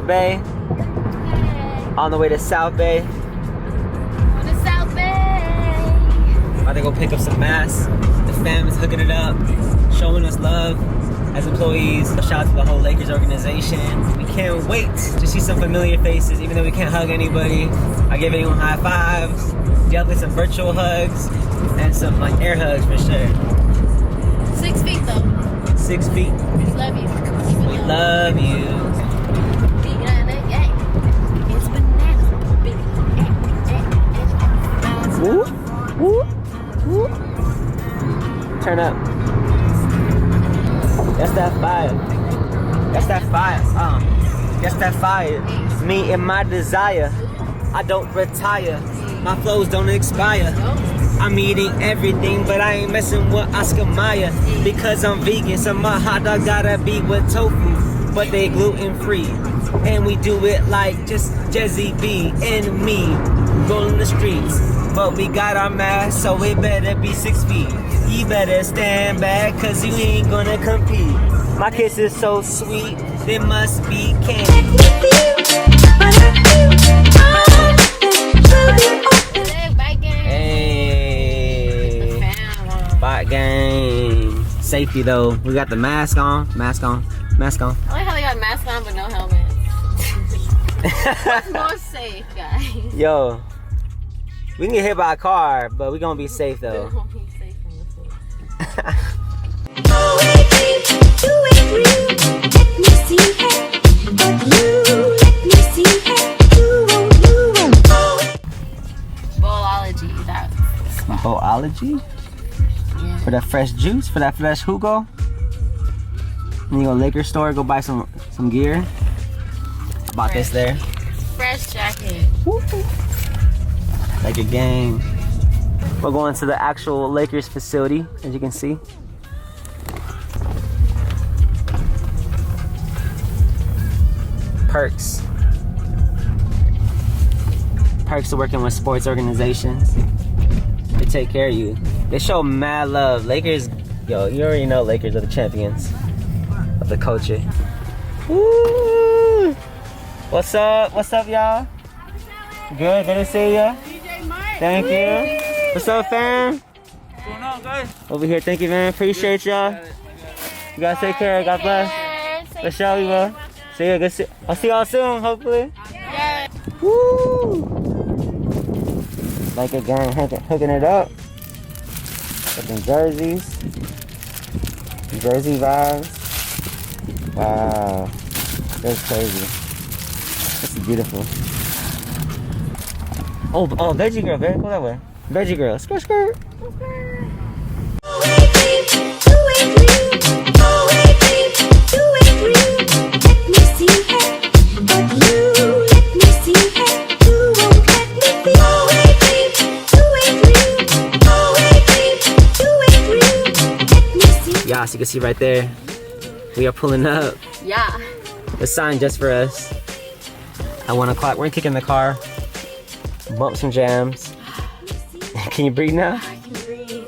Bay. On the way to South Bay. On the South Bay. About to go pick up some masks. The fam is hooking it up, showing us love as employees. Shout out to the whole Lakers organization. We can't wait to see some familiar faces, even though we can't hug anybody. I give anyone high fives, definitely some virtual hugs, and some like air hugs for sure. 6 feet though. 6 feet. We love you. We love you. It's bananas. Woo, woo, woo. Turn up. That's that fire. That's that fire. That's that fire. Me and my desire. I don't retire. My flows don't expire. I'm eating everything, but I ain't messing with Oscar Mayer. Because I'm vegan, so my hot dog gotta be with tofu. But they gluten-free. And we do it like just Jezzy B and me. Rolling the streets. But we got our mask, so it better be 6 feet. You better stand back, cause you ain't gonna compete. My kiss is so sweet, there must be candy. Hey, bot gang. Safety though, we got the mask on, mask on, mask on. I like how they got masks on but no helmets. What's more safe, guys? Yo, we can get hit by a car, but we gonna be safe though. We won't be safe from this one. Bowlology, that's Bowlology? yeah. For that fresh juice, for that fresh jugo. And you go to Lakers store, go buy some gear. I bought this there. Fresh jacket. Like a gang. We're going to the actual Lakers facility, as you can see. Perks. Perks of working with sports organizations. They take care of you. They show mad love. Lakers, yo, you already know Lakers are the champions of the culture. Woo! What's up? What's up, y'all? Good to see ya. DJ Mike. Thank you. What's up, fam? What's going on, guys? Over here, thank you, man. Appreciate y'all. You guys take care. God bless. For sure, we will. See you. Good. I'll see y'all soon, hopefully. Yeah. Woo! Like a gang, hooking it up. Got them jerseys. Jersey vibes. Wow. That's crazy. This is beautiful. Oh, Veggie Grill, baby. Go that way. Veggie Grill. Skirt, skirt. Yeah, so you can see right there, we are pulling up. Yeah. The sign just for us. At 1 o'clock, we're gonna kick in the car, bump some jams. Can you breathe now? I can breathe.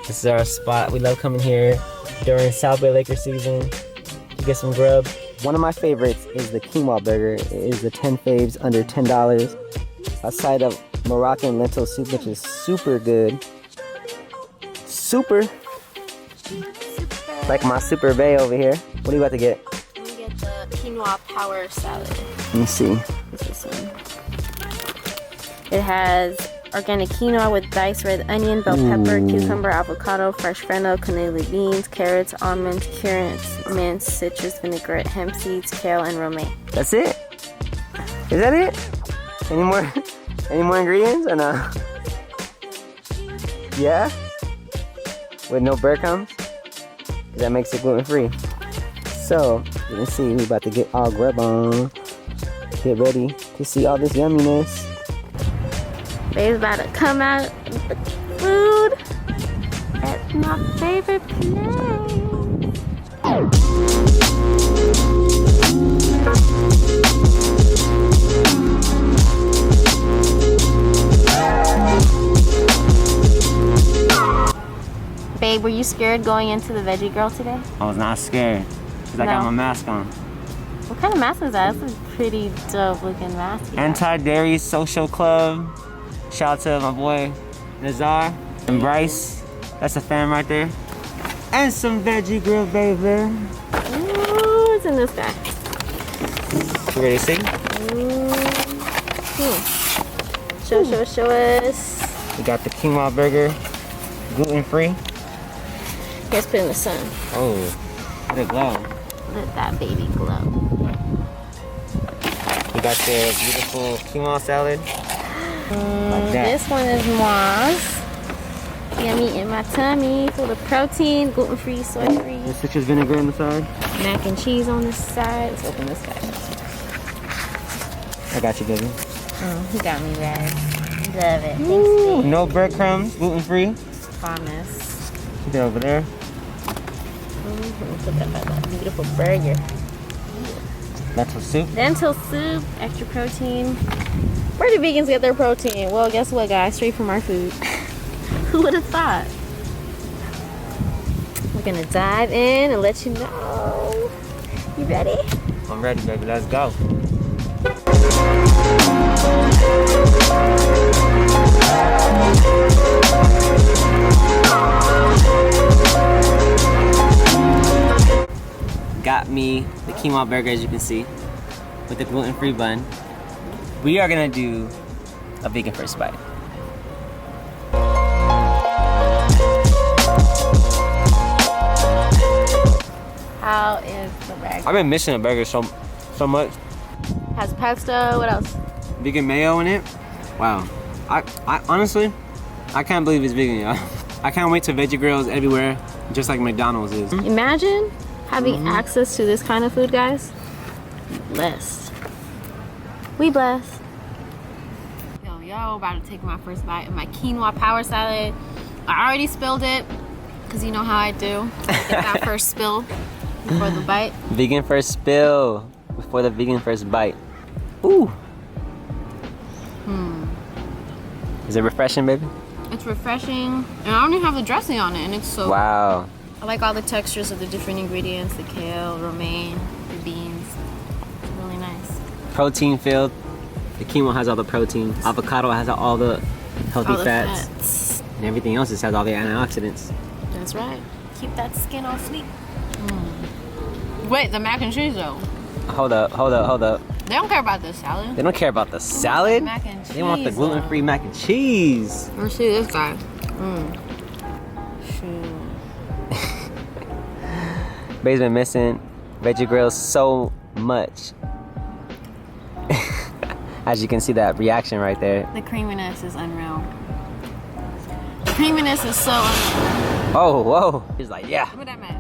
This is our spot. We love coming here during South Bay Laker season to get some grub. One of my favorites is the quinoa burger. It is the 10 faves under $10. A side of Moroccan lentil soup, which is super good. Super. Like my super bay over here. What are you about to get? I'm gonna get the quinoa power salad. Let me see. What's this one? It has organic quinoa with diced red onion, bell pepper, cucumber, avocado, fresh fennel, cannoli beans, carrots, almonds, currants, mint, citrus vinaigrette, hemp seeds, kale, and romaine. That's it? Is that it? Any more ingredients or no? Yeah? With no breadcrumbs? That makes it gluten-free. So, you can see we about to get all grub on. Get ready to see all this yumminess. Babe's about to come out with the food at my favorite place. Babe, were you scared going into the Veggie Grill today? I was not scared because I got my mask on. What kind of mask is that? That's a pretty dope looking mask. Anti-Dairy Social Club. Shout out to my boy Nazar and Bryce. That's a fan right there. And some Veggie Grill, baby. Ooh, what's in this guy? You ready to see? Show us. We got the quinoa burger, gluten-free. Let's put it in the sun. Oh, let it glow. Let that baby glow. We got the beautiful quinoa salad. Like that. This one is Moz. Yummy in my tummy, full of protein, gluten-free, soy-free. The citrus vinegar on the side. Mac and cheese on this side. Let's open this guy. I got you, baby. Oh, he got me right. Love it. Thanks, Ooh, babe. no breadcrumbs, gluten-free. Promise. Keep it over there. Put that by that beautiful burger. Lentil soup. Lentil soup, extra protein. Where do vegans get their protein? Well, guess what, guys? Straight from our food. Who would have thought? We're gonna dive in and let you know. You ready? I'm ready, baby. Let's go. Got me the quinoa burger, as you can see, with the gluten-free bun. We are gonna do a vegan first bite. How is the burger? I've been missing a burger so much. Has pesto. What else? Vegan mayo in it. Wow. I honestly, I can't believe it's vegan, y'all. I can't wait till Veggie Grills everywhere, just like McDonald's is. Imagine having access to this kind of food, guys. Blessed. We blessed. Yo, about to take my first bite of my quinoa power salad. I already spilled it, because you know how I do. Get that first spill before the bite. Vegan first spill before the vegan first bite. Ooh. Is it refreshing, baby? It's refreshing, and I don't even have the dressing on it, and it's so Wow. I like all the textures of the different ingredients, the kale, romaine, the beans. It's really nice. Protein filled. The quinoa has all the protein. Avocado has all the healthy All the fats. fats. And everything else just has all the antioxidants. That's right. Keep that skin all sleek. Wait, the mac and cheese though. Hold up. They don't care about this salad. They don't care about the salad. Mac and They want the cheese, gluten-free mac and cheese. Let's see this guy. Shoot. Babe's been missing Veggie Grill so much. As you can see that reaction right there. The creaminess is unreal. The creaminess is so unreal. Oh, whoa. He's like, yeah. Look at that man.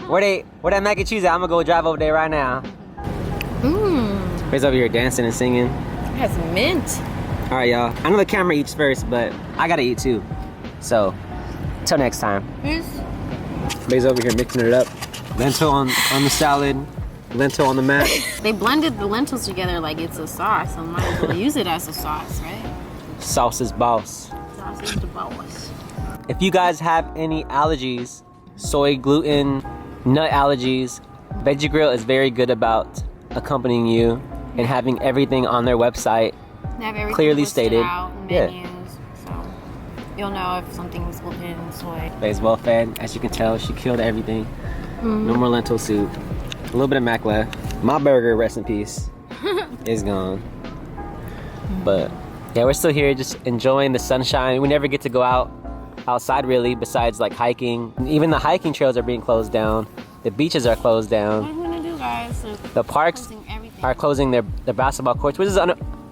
Where that mac and cheese at? I'm gonna go drive over there right now. He's over here dancing and singing. It has mint. All right, y'all. I know the camera eats first, but I gotta eat too. So, till next time. Peace. Babe's over here mixing it up. Lentil on the salad. Lentil on the mat. They blended the lentils together like it's a sauce, so might as well use it as a sauce, right? Sauce is boss. Sauce is the boss. If you guys have any allergies, soy, gluten, nut allergies, Veggie Grill is very good about accompanying you and having everything on their website They have everything clearly listed stated. out, menus, so you'll know if something's gluten, soy. Babe's well fed. As you can tell, she killed everything. No more lentil soup. A little bit of mac left. My burger, rest in peace, is gone. But yeah, we're still here just enjoying the sunshine. We never get to go outside really, besides like hiking. Even the hiking trails are being closed down. The beaches are closed What down. are we gonna do, guys? So The parks closing everything. are closing their basketball courts, which is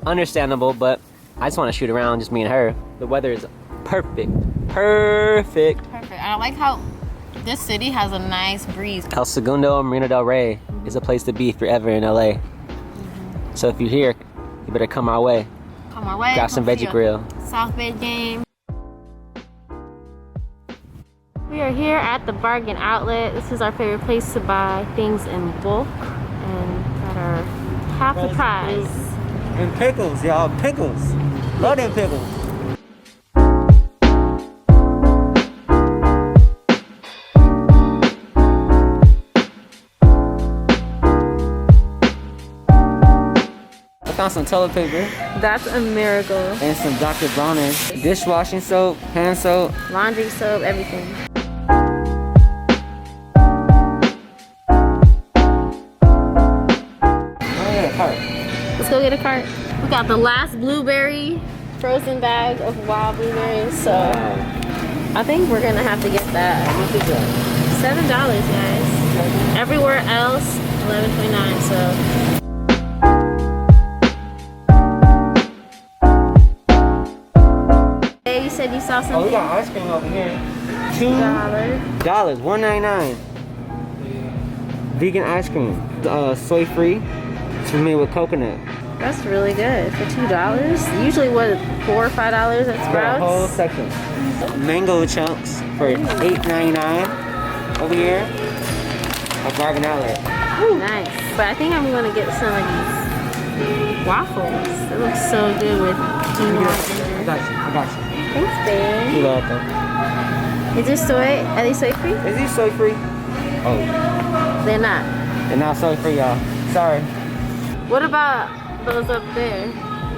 understandable, but I just want to shoot around, just me and her. The weather is perfect. Perfect. Perfect. And I like how this city has a nice breeze. El Segundo, Marina del Rey is a place to be if you're ever in LA. So if you're here, you better come our way. Come our way. Grab some come see Veggie a Grill. South Bay game. We are here at the Bargain Outlet. This is our favorite place to buy things in bulk and that are half the price. And pickles, y'all. Pickles. Love them pickles. found some toilet paper. That's a miracle. And some Dr. Bronner's dishwashing soap, hand soap. Laundry soap, everything. Let's go get a cart. We got the last blueberry frozen bag of wild blueberries, so I think we're gonna have to get that. How much is that? $7, guys. Everywhere else, $11.29. So. Hey, you said you saw something. Oh, we got ice cream over here. $2, $1.99. Vegan ice cream, soy free. It's made with coconut. That's really good for $2. Usually, what, $4 or $5 at Sprouts? Got a whole section. Mango chunks for $8.99 over here at Bargain Outlet. Ooh, nice. But I think I'm gonna get some of these waffles. It looks so good with quinoa. I got you. Thanks, babe. You're welcome. Is this soy? Are they soy free? Is these soy free? Oh, They're not. they're not soy free, y'all. Sorry. What about those up there?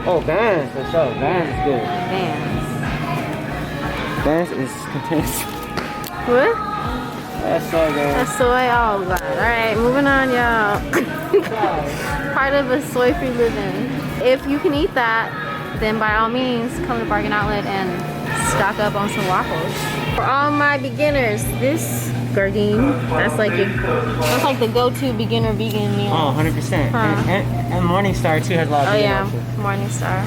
Oh, Vans for sure. Vans is good. Vans. Vans is contains. What? That's so good. That's soy. Oh god. Alright, moving on, y'all. Part of a soy-free living. If you can eat that, then by all means, come to Bargain Outlet and stock up on some waffles. For all my beginners, this Gardine, that's like the go-to beginner vegan meal. Oh, 100%. And Morningstar too has a lot of vegan options. Morningstar.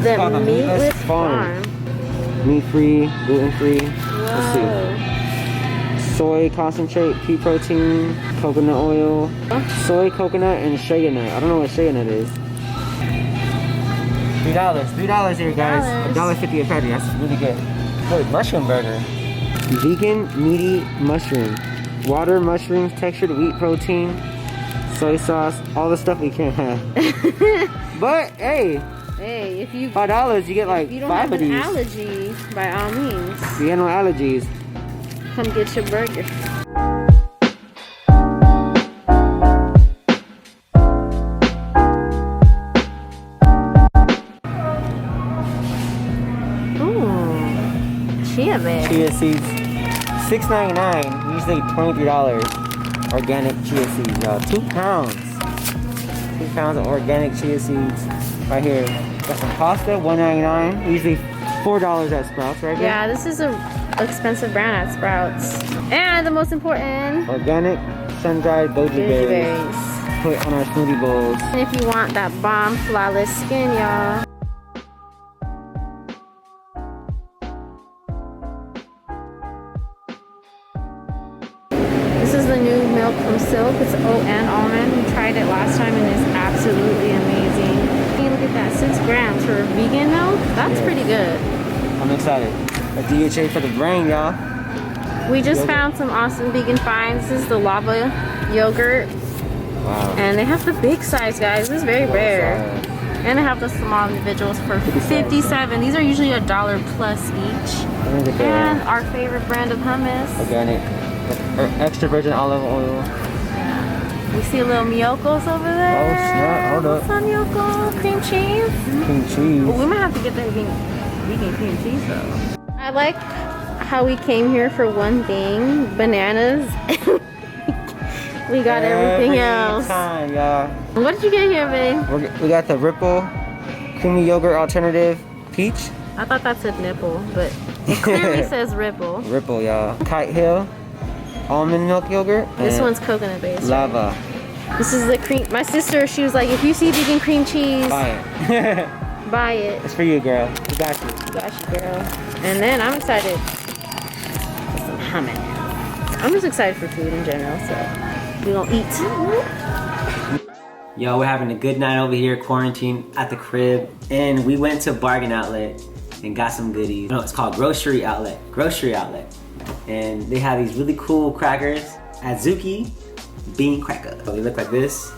The called the Meatless Farm. Farm. Meat-free, gluten-free. Let's see. Whoa. Soy concentrate, pea protein, coconut oil, soy, coconut, and shea nut. I don't know what shea nut is. $3 here, guys. $1.50 a patty. That's really good. Good mushroom burger. Vegan meaty mushroom. Water, mushrooms, textured wheat protein, soy sauce, all the stuff we can't have. But hey, if you $5 you get like you don't 5 have of an these. allergy, by all means, You get no allergies. come get your burger. Chia bag. Chia seeds, $6.99. Usually $23. Organic chia seeds, y'all. 2 pounds. 2 pounds of organic chia seeds. Right here. Got some pasta, $1.99. Usually $4 at Sprouts, right? Yeah, this is a expensive brand at Sprouts. And the most important, Organic sun-dried goji berries. Put on our smoothie bowls. And if you want that bomb flawless skin, y'all. This is the new milk from Silk. It's oat and almond. We tried it last time and it's absolutely amazing. Hey, look at that, 6 grams for vegan milk. That's pretty good. I'm excited. A DHA for the brain, y'all. We just found some awesome vegan finds. This is the lava yogurt. Wow. And they have the big size, guys. This is very rare. And they have the small individuals for 57. These are usually $1 plus each. And our favorite brand of hummus. Organic. Or extra virgin olive oil. We see a little Μᴅᴅ over there. Oh snap, hold up. What's on Μᴅᴅ? Cream cheese? Cream cheese. Well, we might have to get that vegan cream cheese though. I like how we came here for one thing, bananas. We got everything else. Time, y'all. What did you get here, babe? We got the Ripple creamy yogurt alternative peach. I thought that said nipple, but it clearly says Ripple. Ripple, y'all. Kite Hill almond milk yogurt. This one's coconut based. Lava. This is the cream. My sister, she was like, if you see vegan cream cheese, Buy it. buy it. It's for you, girl. We got you. Got you, girl. And then I'm excited for some hummus. I'm just excited for food in general, so we gonna eat. Yo, we're having a good night over here, quarantine at the crib, and we went to Bargain Outlet and got some goodies. No, it's called Grocery Outlet. And they have these really cool crackers, Adzuki bean cracker. So they look like this.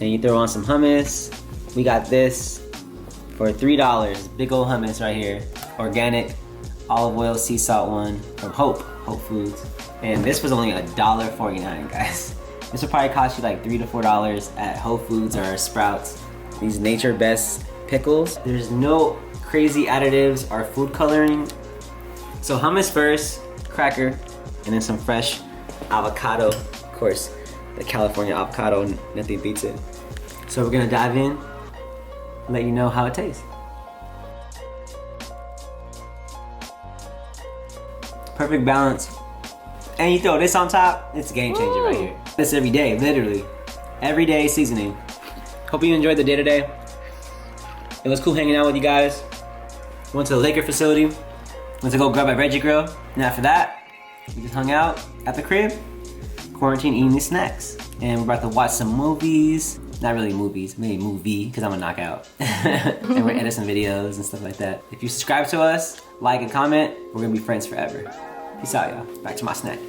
And you throw on some hummus. We got this for $3. Big old hummus right here. Organic olive oil, sea salt one from Hope Foods. And this was only $1.49, guys. This will probably cost you like $3 to $4 at Whole Foods or Sprouts. These Nature Best pickles. There's no crazy additives or food coloring. So hummus first, cracker, and then some fresh avocado. Of course, the California avocado, nothing beats it. So we're gonna dive in, let you know how it tastes. Perfect balance. And you throw this on top, it's a game changer right here. This every day, literally. Everyday seasoning. Hope you enjoyed the day today. It was cool hanging out with you guys. Went to the Laker facility. Went to go grab a Veggie Grill. And after that, we just hung out at the crib, quarantine eating these snacks. And we're about to watch some movies. Not really movies, maybe movie, because I'm a knockout. And we're editing some videos and stuff like that. If you subscribe to us, like and comment, we're gonna be friends forever. Peace out, y'all. Back to my snack.